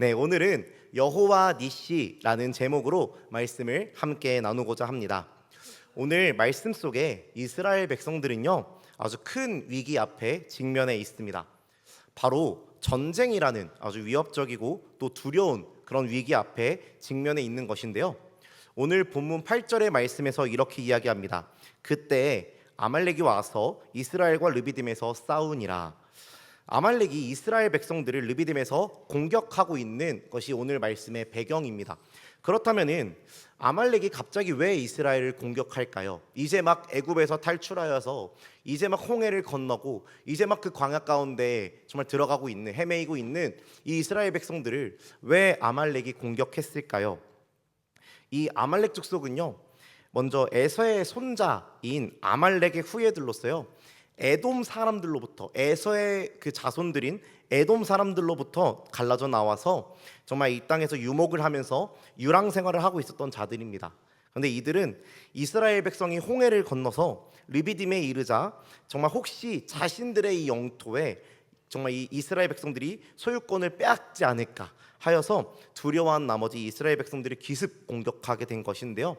네, 오늘은 여호와 니시라는 제목으로 말씀을 함께 나누고자 합니다. 오늘 말씀 속에 이스라엘 백성들은요, 아주 큰 위기 앞에 직면해 있습니다. 바로 전쟁이라는 아주 위협적이고 또 두려운 그런 위기 앞에 직면해 있는 것인데요. 오늘 본문 8절의 말씀에서 이렇게 이야기합니다. 그때 아말렉이 와서 이스라엘과 르비딤에서 싸우니라. 아말렉이 이스라엘 백성들을 르비딤에서 공격하고 있는 것이 오늘 말씀의 배경입니다. 그렇다면은 아말렉이 갑자기 왜 이스라엘을 공격할까요? 이제 막 애굽에서 탈출하여서 이제 막 홍해를 건너고 이제 막 그 광야 가운데 정말 들어가고 있는, 헤매이고 있는 이 이스라엘 백성들을 왜 아말렉이 공격했을까요? 이 아말렉 족속은요, 먼저 에서의 손자인 아말렉의 후예들로서요, 에돔 사람들로부터, 에서의 그 자손들인 에돔 사람들로부터 갈라져 나와서 정말 이 땅에서 유목을 하면서 유랑 생활을 하고 있었던 자들입니다. 그런데 이들은 이스라엘 백성이 홍해를 건너서 르비딤에 이르자 정말 혹시 자신들의 이 영토에 정말 이 이스라엘 백성들이 소유권을 빼앗지 않을까 하여서 두려워한 나머지 이스라엘 백성들이 기습 공격하게 된 것인데요.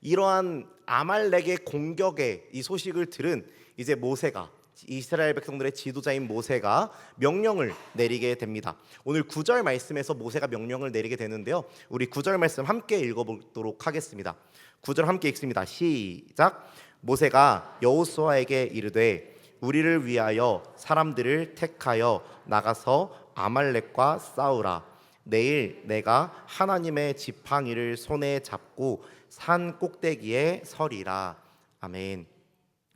이러한 아말렉의 공격의 이 소식을 들은 이제 모세가, 이스라엘 백성들의 지도자인 모세가 명령을 내리게 됩니다. 오늘 9절 말씀에서 모세가 명령을 내리게 되는데요, 우리 9절 말씀 함께 읽어보도록 하겠습니다. 9절 함께 읽습니다. 시작. 모세가 여호수아에게 이르되 우리를 위하여 사람들을 택하여 나가서 아말렉과 싸우라. 내일 내가 하나님의 지팡이를 손에 잡고 산 꼭대기에 서리라. 아멘.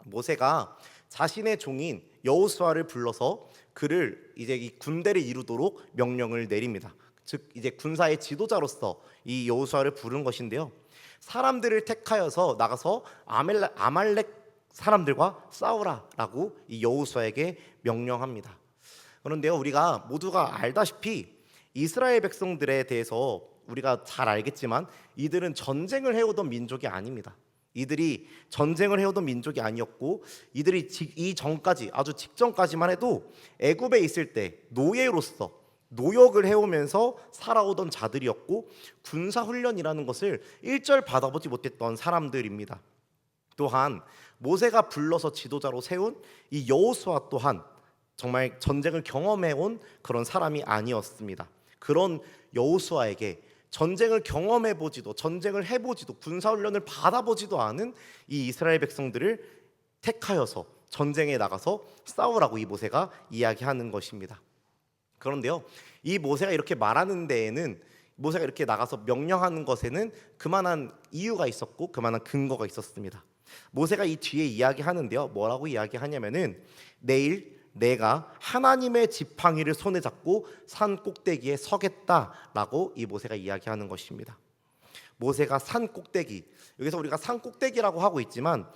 모세가 자신의 종인 여호수아를 불러서 그를 이제 이 군대를 이루도록 명령을 내립니다. 즉 이제 군사의 지도자로서 이 여호수아를 부른 것인데요. 사람들을 택하여서 나가서 아말렉 사람들과 싸우라라고 이 여호수아에게 명령합니다. 그런데요, 우리가 모두가 알다시피 이스라엘 백성들에 대해서 우리가 잘 알겠지만 이들은 전쟁을 해오던 민족이 아닙니다. 이들이 전쟁을 해오던 민족이 아니었고, 이들이 이 전까지, 아주 직전까지만 해도 애굽에 있을 때 노예로서 노역을 해오면서 살아오던 자들이었고, 군사훈련이라는 것을 일절 받아보지 못했던 사람들입니다. 또한 모세가 불러서 지도자로 세운 이 여호수아 또한 정말 전쟁을 경험해온 그런 사람이 아니었습니다. 그런 여호수아에게 전쟁을 경험해보지도, 전쟁을 해보지도, 군사훈련을 받아보지도 않은 이 이스라엘 백성들을 택하여서 전쟁에 나가서 싸우라고 이 모세가 이야기하는 것입니다. 그런데요, 이 모세가 이렇게 말하는 데에는, 모세가 이렇게 나가서 명령하는 것에는 그만한 이유가 있었고 그만한 근거가 있었습니다. 모세가 이 뒤에 이야기하는데요, 뭐라고 이야기하냐면은 내일 내가 하나님의 지팡이를 손에 잡고 산 꼭대기에 서겠다라고 이 모세가 이야기하는 것입니다. 모세가 산 꼭대기, 여기서 우리가 산 꼭대기라고 하고 있지만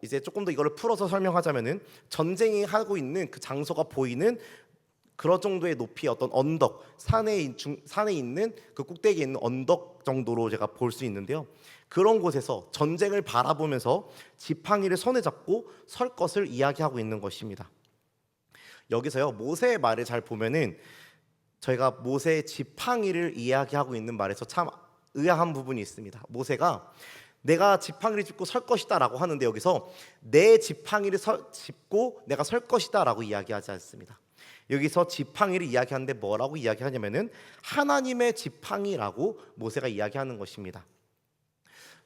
이제 조금 더 이거를 풀어서 설명하자면은 전쟁이 하고 있는 그 장소가 보이는 그런 정도의 높이의 어떤 언덕, 산에 있는 그 꼭대기에 있는 언덕 정도로 제가 볼 수 있는데요, 그런 곳에서 전쟁을 바라보면서 지팡이를 손에 잡고 설 것을 이야기하고 있는 것입니다. 여기서요, 모세의 말을 잘 보면은 저희가 모세의 지팡이를 이야기하고 있는 말에서 참 의아한 부분이 있습니다. 모세가 내가 지팡이를 짚고 설 것이다 라고 하는데, 여기서 내 지팡이를 짚고 내가 설 것이다 라고 이야기하지 않습니다. 여기서 지팡이를 이야기하는데 뭐라고 이야기하냐면은 하나님의 지팡이라고 모세가 이야기하는 것입니다.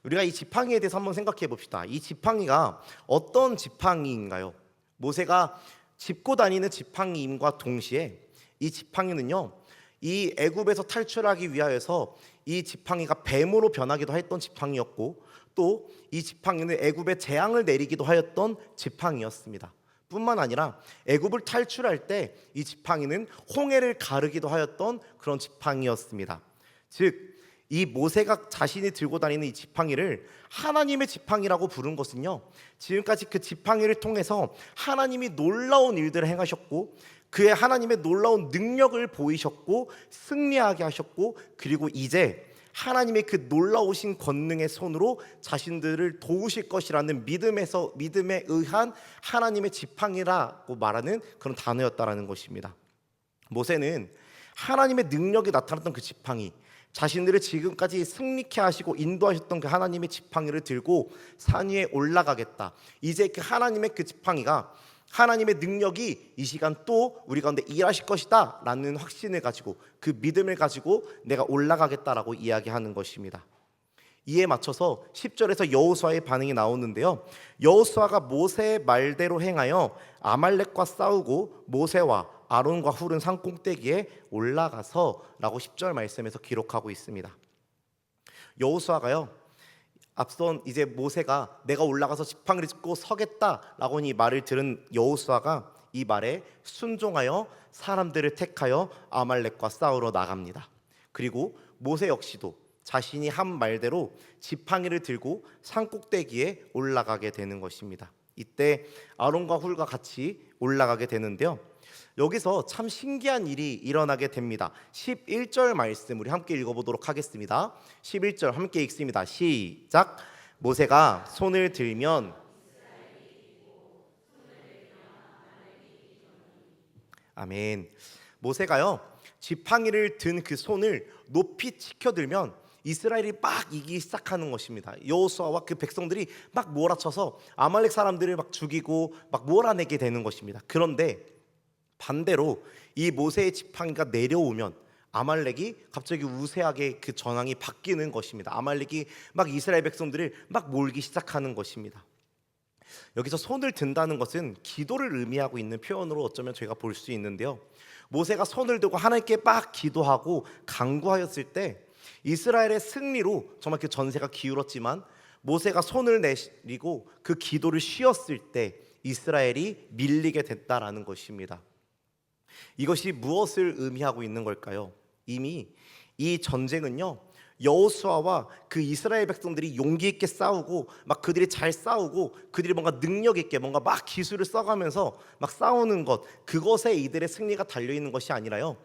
우리가 이 지팡이에 대해서 한번 생각해 봅시다. 이 지팡이가 어떤 지팡이인가요? 모세가 짚고 다니는 지팡이임과 동시에 이 지팡이는요, 이 애굽에서 탈출하기 위하여서 이 지팡이가 뱀으로 변하기도 했던 지팡이였고, 또 이 지팡이는 애굽에 재앙을 내리기도 하였던 지팡이였습니다. 뿐만 아니라 애굽을 탈출할 때 이 지팡이는 홍해를 가르기도 하였던 그런 지팡이였습니다. 즉 이 모세가 자신이 들고 다니는 이 지팡이를 하나님의 지팡이라고 부른 것은요, 지금까지 그 지팡이를 통해서 하나님이 놀라운 일들을 행하셨고, 그의 하나님의 놀라운 능력을 보이셨고 승리하게 하셨고, 그리고 이제 하나님의 그 놀라우신 권능의 손으로 자신들을 도우실 것이라는 믿음에 의한 하나님의 지팡이라고 말하는 그런 단어였다라는 것입니다. 모세는 하나님의 능력이 나타났던 그 지팡이, 자신들을 지금까지 승리케 하시고 인도하셨던 그 하나님의 지팡이를 들고 산 위에 올라가겠다. 이제 그 하나님의 그 지팡이가, 하나님의 능력이 이 시간 또 우리 가운데 일하실 것이다 라는 확신을 가지고, 그 믿음을 가지고 내가 올라가겠다라고 이야기하는 것입니다. 이에 맞춰서 10절에서 여호수아의 반응이 나오는데요, 여호수아가 모세의 말대로 행하여 아말렉과 싸우고 모세와 아론과 훌은 산 꼭대기에 올라가서 라고 10절 말씀에서 기록하고 있습니다. 여호수아가요, 앞선 이제 모세가 내가 올라가서 지팡이를 짚고 서겠다라고 이 말을 들은 여호수아가 이 말에 순종하여 사람들을 택하여 아말렉과 싸우러 나갑니다. 그리고 모세 역시도 자신이 한 말대로 지팡이를 들고 산 꼭대기에 올라가게 되는 것입니다. 이때 아론과 훌과 같이 올라가게 되는데요, 여기서 참 신기한 일이 일어나게 됩니다. 11절 말씀 우리 함께 읽어보도록 하겠습니다. 11절 함께 읽습니다. 시작. 모세가 손을 들면, 아멘. 모세가요, 지팡이를 든 그 손을 높이 치켜들면 이스라엘이 막 이기기 시작하는 것입니다. 여호수아와 그 백성들이 막 몰아쳐서 아말렉 사람들을 막 죽이고 막 몰아내게 되는 것입니다. 그런데 반대로 이 모세의 지팡이가 내려오면 아말렉이 갑자기 우세하게 그 전황이 바뀌는 것입니다. 아말렉이 막 이스라엘 백성들을 막 몰기 시작하는 것입니다. 여기서 손을 든다는 것은 기도를 의미하고 있는 표현으로 어쩌면 저희가 볼 수 있는데요, 모세가 손을 들고 하나님께 막 기도하고 간구하였을 때 이스라엘의 승리로 정말 그 전세가 기울었지만, 모세가 손을 내리고 그 기도를 쉬었을 때 이스라엘이 밀리게 됐다라는 것입니다. 이것이 무엇을 의미하고 있는 걸까요? 이미 이 전쟁은요, 여호수아와 그 이스라엘 백성들이 용기 있게 싸우고 막 그들이 잘 싸우고 그들이 뭔가 능력 있게 뭔가 막 기술을 써가면서 막 싸우는 것, 그것에 이들의 승리가 달려있는 것이 아니라요,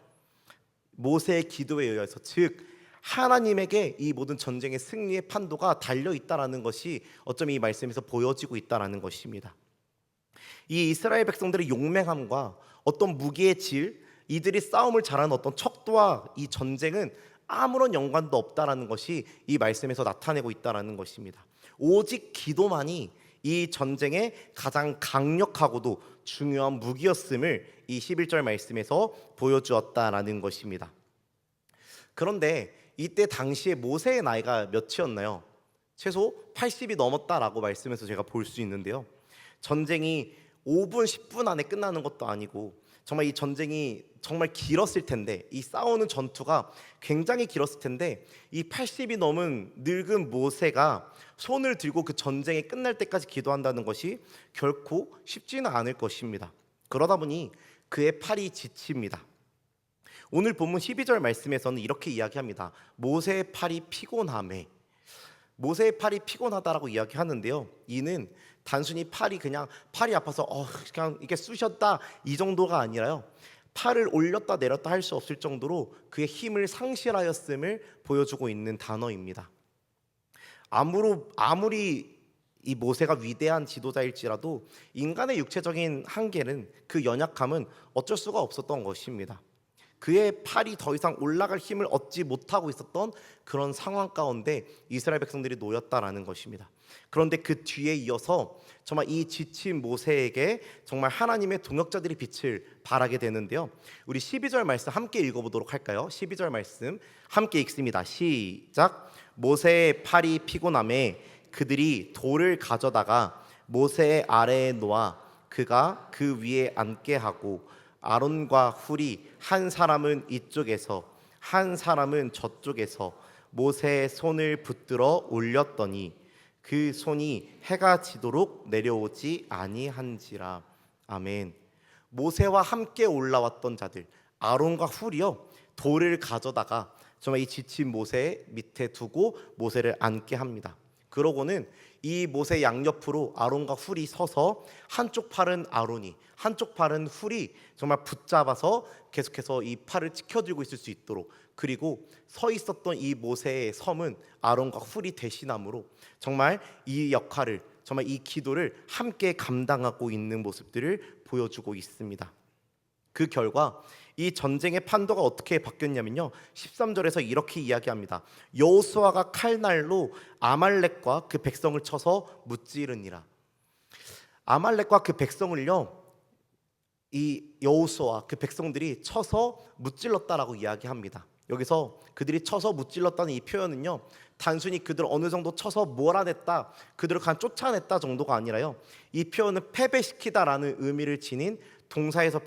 모세의 기도에 의해서, 즉 하나님에게 이 모든 전쟁의 승리의 판도가 달려있다라는 것이 어쩌면 이 말씀에서 보여지고 있다라는 것입니다. 이 이스라엘 백성들의 용맹함과 어떤 무기의 질, 이들이 싸움을 잘하는 어떤 척도와 이 전쟁은 아무런 연관도 없다라는 것이 이 말씀에서 나타내고 있다라는 것입니다. 오직 기도만이 이 전쟁의 가장 강력하고도 중요한 무기였음을 이 11절 말씀에서 보여주었다라는 것입니다. 그런데 이때 당시에 모세의 나이가 몇이었나요? 최소 80이 넘었다라고 말씀에서 제가 볼 수 있는데요, 전쟁이 5분 10분 안에 끝나는 것도 아니고 정말 이 전쟁이 정말 길었을 텐데, 이 싸우는 전투가 굉장히 길었을 텐데, 이 80이 넘은 늙은 모세가 손을 들고 그 전쟁이 끝날 때까지 기도한다는 것이 결코 쉽지는 않을 것입니다. 그러다 보니 그의 팔이 지칩니다. 오늘 본문 12절 말씀에서는 이렇게 이야기합니다. 모세의 팔이 피곤하매. 모세의 팔이 피곤하다라고 이야기하는데요, 이는 단순히 그냥 팔이 아파서 그냥 이게 쑤셨다 이 정도가 아니라요, 팔을 올렸다 내렸다 할 수 없을 정도로 그의 힘을 상실하였음을 보여주고 있는 단어입니다. 아무리 이 모세가 위대한 지도자일지라도 인간의 육체적인 한계는, 그 연약함은 어쩔 수가 없었던 것입니다. 그의 팔이 더 이상 올라갈 힘을 얻지 못하고 있었던 그런 상황 가운데 이스라엘 백성들이 놓였다라는 것입니다. 그런데 그 뒤에 이어서 정말 이 지친 모세에게 정말 하나님의 동역자들이 빛을 발하게 되는데요, 우리 12절 말씀 함께 읽어보도록 할까요? 12절 말씀 함께 읽습니다. 시작. 모세의 팔이 피곤함에 그들이 돌을 가져다가 모세의 아래에 놓아 그가 그 위에 앉게 하고, 아론과 훌이 한 사람은 이쪽에서 한 사람은 저쪽에서 모세의 손을 붙들어 올렸더니 그 손이 해가 지도록 내려오지 아니한지라. 아멘. 모세와 함께 올라왔던 자들, 아론과 훌이요, 돌을 가져다가 정말 이 지친 모세 밑에 두고 모세를 앉게 합니다. 그러고는 이 모세 양옆으로 아론과 훌이 서서 한쪽 팔은 아론이, 한쪽 팔은 훌이 정말 붙잡아서 계속해서 이 팔을 지켜들고 있을 수 있도록, 그리고 서 있었던 이 모세의 섬은 아론과 훌이 대신함으로 정말 이 역할을, 정말 이 기도를 함께 감당하고 있는 모습들을 보여주고 있습니다. 그 결과 이 전쟁의 판도가 어떻게 바뀌었냐면요, 13절에서 이렇게 이야기합니다. 여호수아가 칼날로 아말렉과 그 백성을 쳐서 무찌르니라. 아말렉과 그 백성을요, 이 여호수아와 그 백성들이 쳐서 무찔렀다라고 이야기합니다. 여기서 그들이 쳐서 무찔렀다는 이 표현은요, 단순히 그들 어느 정도 쳐서 몰아냈다, 그들을 그냥 쫓아냈다 정도가 아니라요, 이 표현은 패배시키다라는 의미를 지닌 동사에서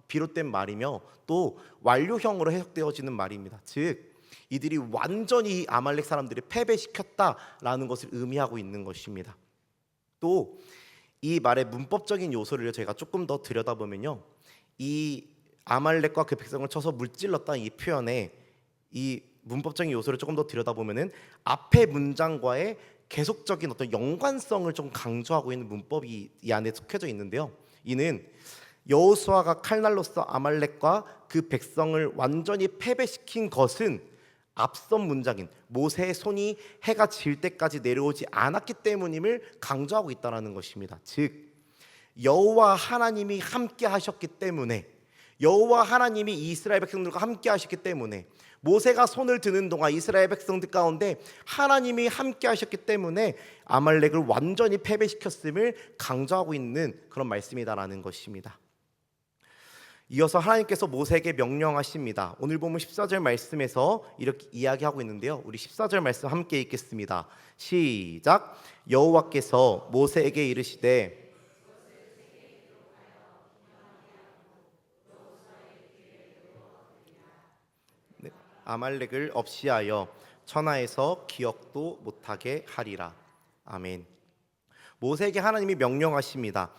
비롯된 말이며 또 완료형으로 해석되어지는 말입니다. 즉 이들이 완전히 이 아말렉 사람들을 패배시켰다라는 것을 의미하고 있는 것입니다. 또 이 말의 문법적인 요소를 저희가 조금 더 들여다보면요, 이 아말렉과 그 백성을 쳐서 물질렀다는 이 표현에 이 문법적인 요소를 조금 더 들여다보면은 앞의 문장과의 계속적인 어떤 연관성을 좀 강조하고 있는 문법이 이 안에 속해져 있는데요, 이는 여호수아가 칼날로서 아말렉과 그 백성을 완전히 패배시킨 것은 앞선 문장인 모세의 손이 해가 질 때까지 내려오지 않았기 때문임을 강조하고 있다는 것입니다. 즉 여호와 하나님이 함께 하셨기 때문에, 여호와 하나님이 이스라엘 백성들과 함께 하셨기 때문에, 모세가 손을 드는 동안 이스라엘 백성들 가운데 하나님이 함께 하셨기 때문에 아말렉을 완전히 패배시켰음을 강조하고 있는 그런 말씀이다라는 것입니다. 이어서 하나님께서 모세에게 명령하십니다. 오늘 보면 14절 말씀에서 이렇게 이야기하고 있는데요, 우리 14절 말씀 함께 읽겠습니다. 시작. 여호와께서 모세에게 이르시되 아말렉을 없이하여 천하에서 기억도 못하게 하리라. 아멘. 모세에게 하나님이 명령하십니다.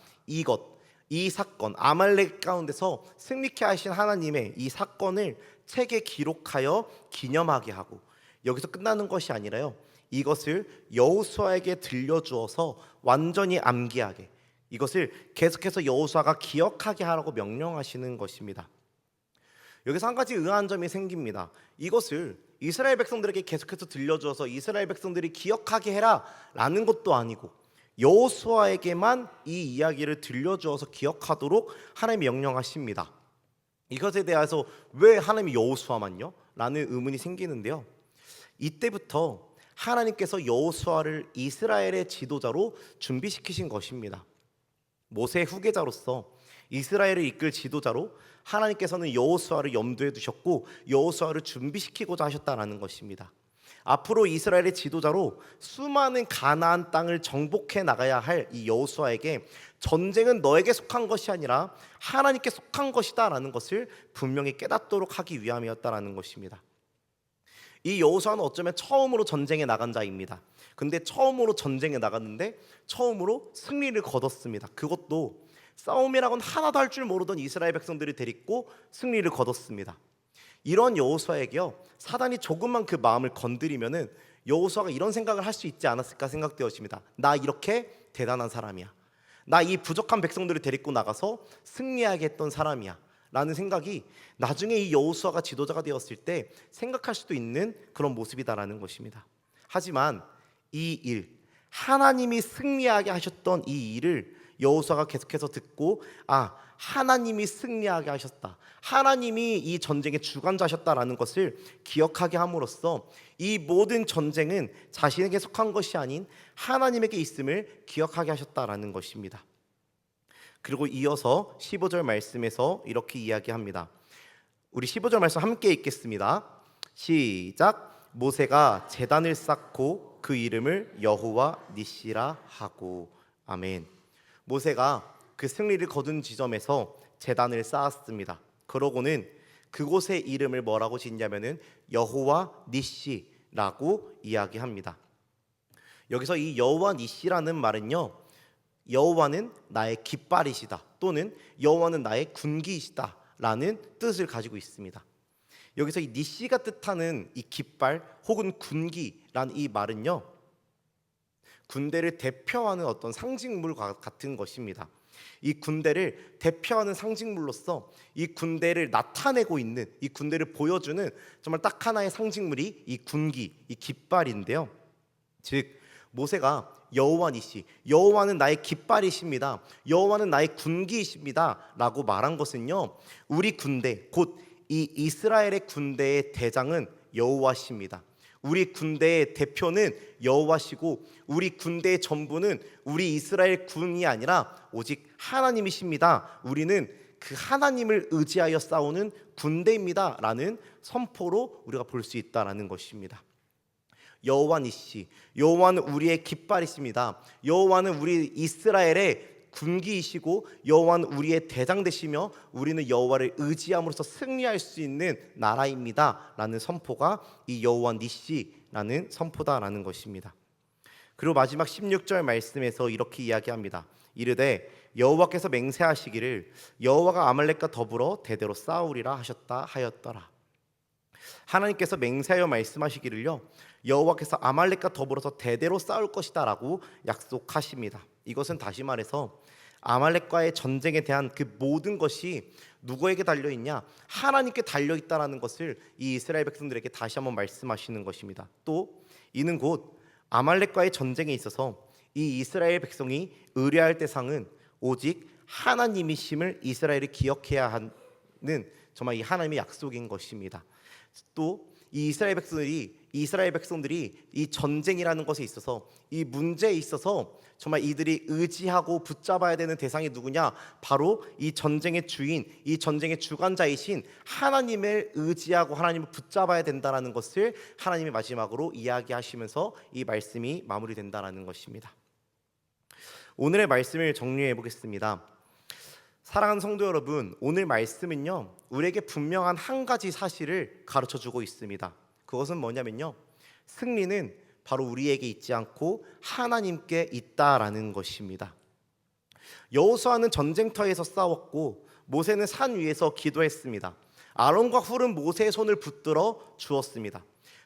이 사건, 아말렉 가운데서 승리케 하신 하나님의 이 사건을 책에 기록하여 기념하게 하고, 여기서 끝나는 것이 아니라요, 이것을 여호수아에게 들려주어서 완전히 암기하게, 이것을 계속해서 여호수아가 기억하게 하라고 명령하시는 것입니다. 여기서 한 가지 의아한 점이 생깁니다. 이것을 이스라엘 백성들에게 계속해서 들려주어서 이스라엘 백성들이 기억하게 해라 라는 것도 아니고, 여호수아에게만 이 이야기를 들려주어서 기억하도록 하나님이 명령하십니다. 이것에 대해서 왜 하나님이 여호수아만요? 라는 의문이 생기는데요, 이때부터 하나님께서 여호수아를 이스라엘의 지도자로 준비시키신 것입니다. 모세의 후계자로서 이스라엘을 이끌 지도자로 하나님께서는 여호수아를 염두에 두셨고 여호수아를 준비시키고자 하셨다라는 것입니다. 앞으로 이스라엘의 지도자로 수많은 가나안 땅을 정복해 나가야 할 이 여호수아에게 전쟁은 너에게 속한 것이 아니라 하나님께 속한 것이다 라는 것을 분명히 깨닫도록 하기 위함이었다라는 것입니다. 이 여호수아는 어쩌면 처음으로 전쟁에 나간 자입니다. 근데 처음으로 전쟁에 나갔는데 처음으로 승리를 거뒀습니다. 그것도 싸움이라고는 하나도 할 줄 모르던 이스라엘 백성들이 데리고 승리를 거뒀습니다. 이런 여호수아에게요, 사단이 조금만 그 마음을 건드리면은 여호수아가 이런 생각을 할 수 있지 않았을까 생각되어집니다. 나 이렇게 대단한 사람이야, 나 이 부족한 백성들을 데리고 나가서 승리하게 했던 사람이야 라는 생각이 나중에 이 여호수아가 지도자가 되었을 때 생각할 수도 있는 그런 모습이다라는 것입니다. 하지만 이 일, 하나님이 승리하게 하셨던 이 일을 여호수아가 계속해서 듣고, 하나님이 승리하게 하셨다, 하나님이 이 전쟁의 주관자셨다라는 것을 기억하게 함으로써 이 모든 전쟁은 자신에게 속한 것이 아닌 하나님에게 있음을 기억하게 하셨다라는 것입니다. 그리고 이어서 15절 말씀에서 이렇게 이야기합니다. 우리 15절 말씀 함께 읽겠습니다. 시작. 모세가 제단을 쌓고 그 이름을 여호와 니시라 하고. 아멘. 모세가 그 승리를 거둔 지점에서 제단을 쌓았습니다. 그러고는 그곳의 이름을 뭐라고 짓냐면은 여호와 니시라고 이야기합니다. 여기서 이 여호와 니시라는 말은요, 여호와는 나의 깃발이시다 또는 여호와는 나의 군기이시다 라는 뜻을 가지고 있습니다. 여기서 이 니시가 뜻하는 이 깃발 혹은 군기라는 이 말은요, 군대를 대표하는 어떤 상징물과 같은 것입니다. 이 군대를 대표하는 상징물로서 이 군대를 나타내고 있는, 이 군대를 보여주는 정말 딱 하나의 상징물이 이 군기, 이 깃발인데요, 즉 모세가 여호와 니시, 여호와는 나의 깃발이십니다, 여호와는 나의 군기이십니다 라고 말한 것은요, 우리 군대, 곧 이 이스라엘의 군대의 대장은 여호와십니다. 우리 군대의 대표는 여호와시고 우리 군대의 전부는 우리 이스라엘 군이 아니라 오직 하나님이십니다. 우리는 그 하나님을 의지하여 싸우는 군대입니다 라는 선포로 우리가 볼 수 있다라는 것입니다. 여호와 니시, 여호와는 우리의 깃발이십니다. 여호와는 우리 이스라엘의 군기이시고 여호와는 우리의 대장 되시며 우리는 여호와를 의지함으로써 승리할 수 있는 나라입니다 라는 선포가 이 여호와 니시라는 선포다라는 것입니다. 그리고 마지막 16절 말씀에서 이렇게 이야기합니다. 이르되 여호와께서 맹세하시기를 여호와가 아말렉과 더불어 대대로 싸우리라 하셨다 하였더라. 하나님께서 맹세하여 말씀하시기를요, 여호와께서 아말렉과 더불어서 대대로 싸울 것이다 라고 약속하십니다. 이것은 다시 말해서 아말렉과의 전쟁에 대한 그 모든 것이 누구에게 달려있냐? 하나님께 달려있다라는 것을 이 이스라엘 백성들에게 다시 한번 말씀하시는 것입니다. 또 이는 곧 아말렉과의 전쟁에 있어서 이 이스라엘 백성이 의뢰할 대상은 오직 하나님이심을 이스라엘이 기억해야 하는 정말 이 하나님의 약속인 것입니다. 또 이 이스라엘 백성들이 이 전쟁이라는 것에 있어서 이 문제에 있어서 정말 이들이 의지하고 붙잡아야 되는 대상이 누구냐? 바로 이 전쟁의 주인, 이 전쟁의 주관자이신 하나님을 의지하고 하나님을 붙잡아야 된다라는 것을 하나님이 마지막으로 이야기하시면서 이 말씀이 마무리된다라는 것입니다. 오늘의 말씀을 정리해 보겠습니다. 사랑하는 성도 여러분, 오늘 말씀은요, 우리에게 분명한 한 가지 사실을 가르쳐주고 있습니다. 그것은 뭐냐면요, 승리는 바로 우리에게 있지 않고 하나님께 있다라는 것입니다. 여호수아는 전쟁터에서 싸웠고 모세는 산 위에서 기도했습니다. 아론과 훌은 모세의 손을 붙들어 주었습니다.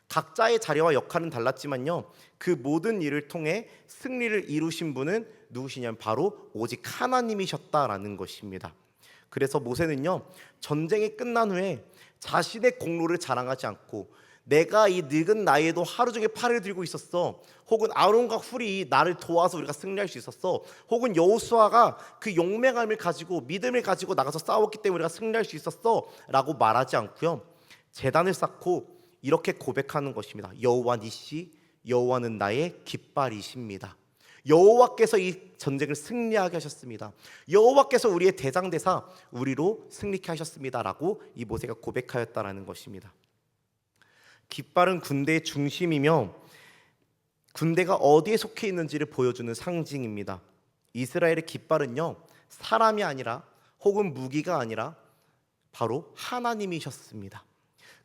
각자의 자리와 역할은 달랐지만요, 그 모든 일을 통해 승리를 이루신 분은 누구시냐면 바로 오직 하나님이셨다라는 것입니다. 그래서 모세는요, 전쟁이 끝난 후에 자신의 공로를 자랑하지 않고 내가 이 늙은 나이에도 하루 종일 팔을 들고 있었어, 혹은 아론과 훌이 나를 도와서 우리가 승리할 수 있었어, 혹은 여호수아가 그 용맹함을 가지고 믿음을 가지고 나가서 싸웠기 때문에 우리가 승리할 수 있었어 라고 말하지 않고요, 제단을 쌓고 이렇게 고백하는 것입니다. 여호와 니시, 여호와는 나의 깃발이십니다. 여호와께서 이 전쟁을 승리하게 하셨습니다. 여호와께서 우리의 대장되사 우리로 승리케 하셨습니다 라고 이 모세가 고백하였다라는 것입니다. 깃발은 군대의 중심이며 군대가 어디에 속해 있는지를 보여주는 상징입니다. 이스라엘의 깃발은요, 사람이 아니라 혹은 무기가 아니라 바로 하나님이셨습니다.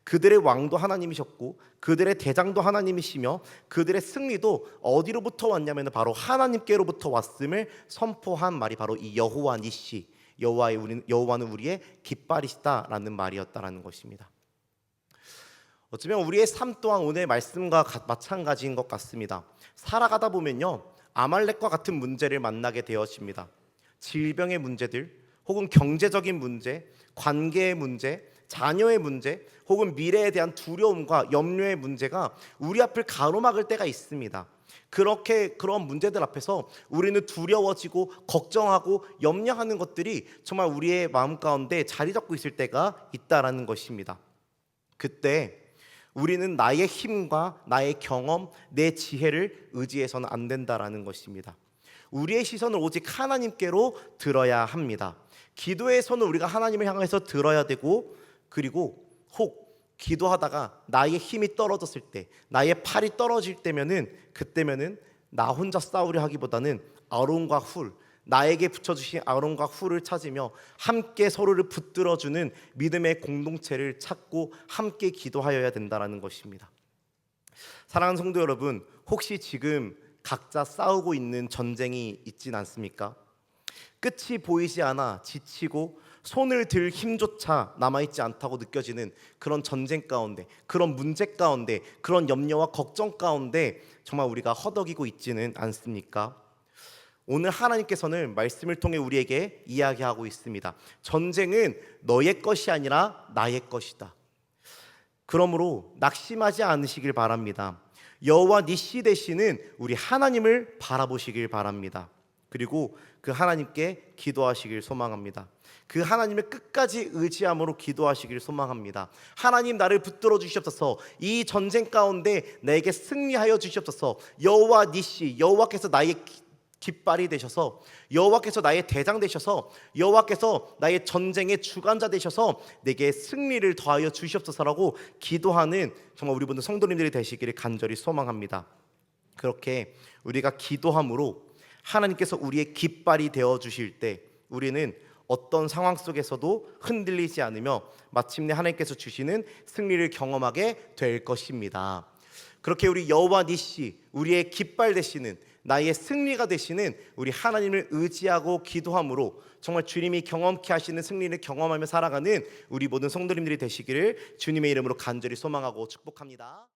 그들의 왕도 하나님이셨고 그들의 대장도 하나님이시며 그들의 승리도 어디로부터 왔냐면 바로 하나님께로부터 왔음을 선포한 말이 바로 이 여호와 니시, 여호와는 우리의 깃발이시다라는 말이었다라는 것입니다. 어쩌면 우리의 삶 또한 오늘 말씀과 마찬가지인 것 같습니다. 살아가다 보면요, 아말렉과 같은 문제를 만나게 되어집니다. 질병의 문제들, 혹은 경제적인 문제, 관계의 문제, 자녀의 문제, 혹은 미래에 대한 두려움과 염려의 문제가 우리 앞을 가로막을 때가 있습니다. 그런 문제들 앞에서 우리는 두려워지고 걱정하고 염려하는 것들이 정말 우리의 마음 가운데 자리 잡고 있을 때가 있다라는 것입니다. 그때 우리는 나의 힘과 나의 경험, 내 지혜를 의지해서는 안 된다라는 것입니다. 우리의 시선을 오직 하나님께로 들어야 합니다. 기도에서는 우리가 하나님을 향해서 들어야 되고, 그리고 혹 기도하다가 나의 힘이 떨어졌을 때, 나의 팔이 떨어질 때면은 그때면은 나 혼자 싸우려 하기보다는 아론과 훌, 나에게 붙여주신 아론과 훌을 찾으며 함께 서로를 붙들어주는 믿음의 공동체를 찾고 함께 기도하여야 된다는 것입니다. 사랑하는 성도 여러분, 혹시 지금 각자 싸우고 있는 전쟁이 있진 않습니까? 끝이 보이지 않아 지치고 손을 들 힘조차 남아있지 않다고 느껴지는 그런 전쟁 가운데, 그런 문제 가운데, 그런 염려와 걱정 가운데 정말 우리가 허덕이고 있지는 않습니까? 오늘 하나님께서는 말씀을 통해 우리에게 이야기하고 있습니다. 전쟁은 너의 것이 아니라 나의 것이다. 그러므로 낙심하지 않으시길 바랍니다. 여호와 니시 되시는 우리 하나님을 바라보시길 바랍니다. 그리고 그 하나님께 기도하시길 소망합니다. 그 하나님을 끝까지 의지함으로 기도하시길 소망합니다. 하나님, 나를 붙들어 주시옵소서. 이 전쟁 가운데 내게 승리하여 주시옵소서. 여호와 니시, 여호와께서 나의 깃발이 되셔서, 여호와께서 나의 대장 되셔서, 여호와께서 나의 전쟁의 주관자 되셔서 내게 승리를 더하여 주시옵소서라고 기도하는 정말 우리 모든 성도님들이 되시기를 간절히 소망합니다. 그렇게 우리가 기도함으로 하나님께서 우리의 깃발이 되어 주실 때 우리는 어떤 상황 속에서도 흔들리지 않으며 마침내 하나님께서 주시는 승리를 경험하게 될 것입니다. 그렇게 우리 여호와 니시, 우리의 깃발 되시는, 나의 승리가 되시는 우리 하나님을 의지하고 기도함으로 정말 주님이 경험케 하시는 승리를 경험하며 살아가는 우리 모든 성도님들이 되시기를 주님의 이름으로 간절히 소망하고 축복합니다.